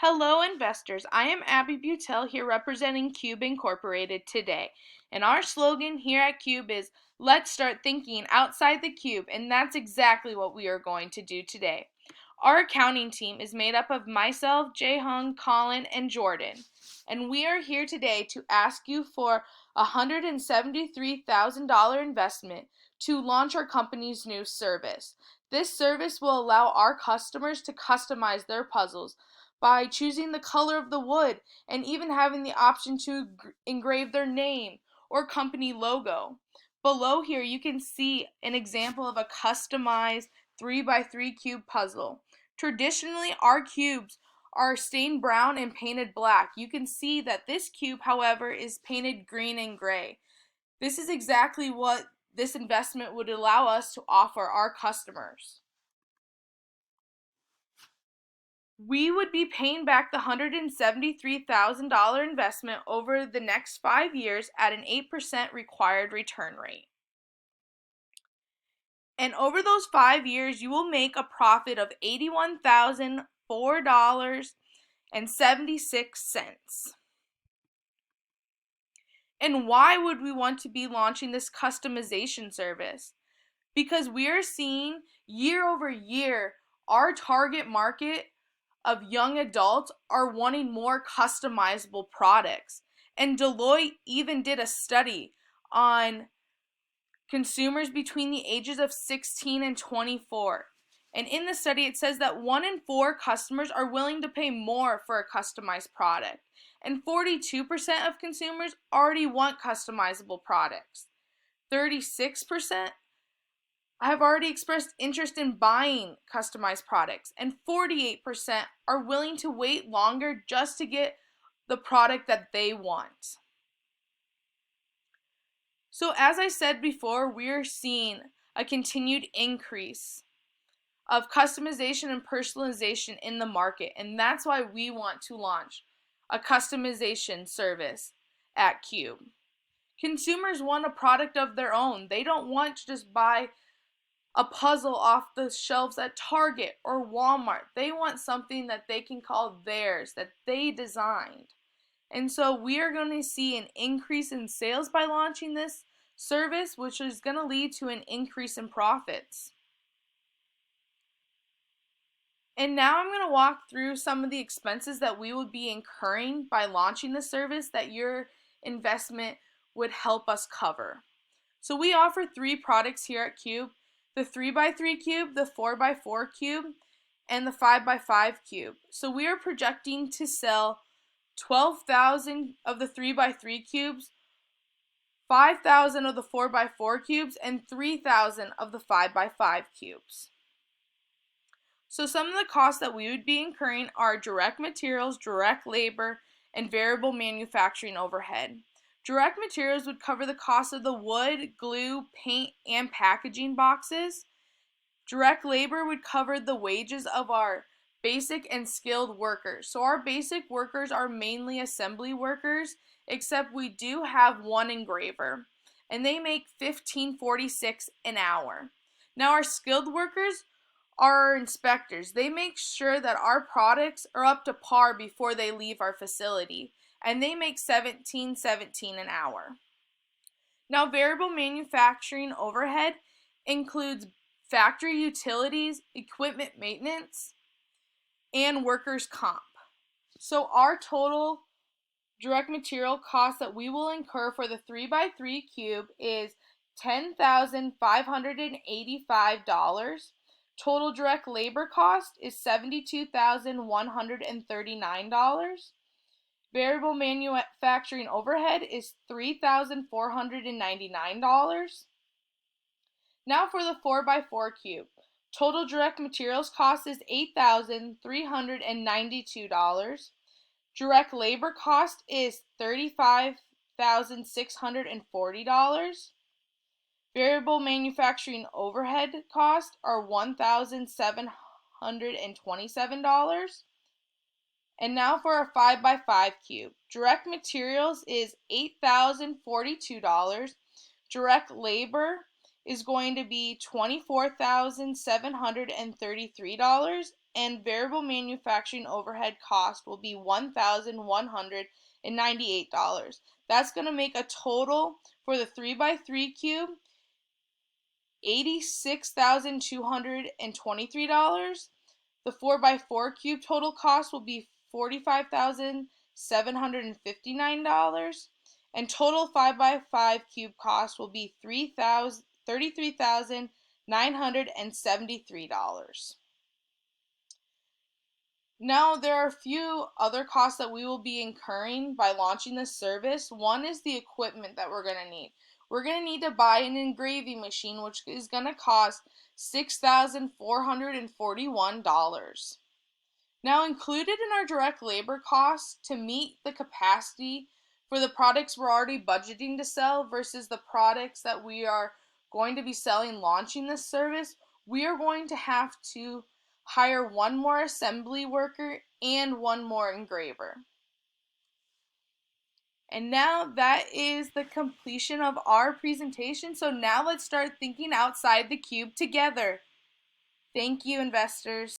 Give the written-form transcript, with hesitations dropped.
Hello, investors. I am Abby Butel here representing Cube Incorporated today. And our slogan here at Cube is Let's start thinking outside the cube, and that's exactly what we are going to do today. Our accounting team is made up of myself, Jae Hung, Colin, and Jordan. And we are here today to ask you for a $173,000 investment to launch our company's new service. This service will allow our customers to customize their puzzles by choosing the color of the wood and even having the option to engrave their name or company logo. Below here you can see an example of a customized 3x3 cube puzzle. Traditionally, our cubes are stained brown and painted black. You can see that this cube, however, is painted green and gray. This is exactly what this investment would allow us to offer our customers. We would be paying back the $173,000 investment over the next 5 years at an 8% required return rate. And over those 5 years, you will make a profit of $81,004.76. And why would we want to be launching this customization service? Because we are seeing year over year our target market of young adults are wanting more customizable products. And Deloitte even did a study on consumers between the ages of 16 and 24. And in the study, it says that 1 in 4 customers are willing to pay more for a customized product. And 42% of consumers already want customizable products. 36% have already expressed interest in buying customized products, and 48% are willing to wait longer just to get the product that they want. So as I said before, we're seeing a continued increase of customization and personalization in the market, and that's why we want to launch a customization service at Cube. Consumers want a product of their own. They don't want to just buy a puzzle off the shelves at Target or Walmart. They want something that they can call theirs, that they designed. And so we are going to see an increase in sales by launching this service, which is going to lead to an increase in profits. And now I'm going to walk through some of the expenses that we would be incurring by launching the service that your investment would help us cover. So we offer 3 products here at Cube: the 3x3 cube, the 4x4 cube, and the 5x5 cube. So we are projecting to sell 12,000 of the 3x3 cubes, 5,000 of the 4x4 cubes, and 3,000 of the 5x5 cubes. So some of the costs that we would be incurring are direct materials, direct labor, and variable manufacturing overhead. Direct materials would cover the cost of the wood, glue, paint, and packaging boxes. Direct labor would cover the wages of our basic and skilled workers. So our basic workers are mainly assembly workers, except we do have one engraver, and they make $15.46 an hour. Now our skilled workers are our inspectors. They make sure that our products are up to par before they leave our facility, and they make $17.17 an hour. Now, variable manufacturing overhead includes factory utilities, equipment maintenance, and workers' comp. So our total direct material cost that we will incur for the 3x3 cube is $10,585. Total direct labor cost is $72,139. Variable manufacturing overhead is $3,499. Now for the 4x4 cube. Total direct materials cost is $8,392. Direct labor cost is $35,640. Variable manufacturing overhead costs are $1,727. And now for a 5x5 cube. Direct materials is $8,042. Direct labor is going to be $24,733. and variable manufacturing overhead cost will be $1,198. That's going to make a total for the 3x3 cube $86,223. The 4x4 cube total cost will be $45,759, and total 5x5 cube cost will be $33,973. Now, there are a few other costs that we will be incurring by launching this service. One is the equipment that we're going to need. We're going to need to buy an engraving machine, which is going to cost $6,441. Now, included in our direct labor costs to meet the capacity for the products we're already budgeting to sell versus the products that we are going to be selling launching this service, we are going to have to hire one more assembly worker and one more engraver. And now that is the completion of our presentation. So now let's start thinking outside the cube together. Thank you, investors.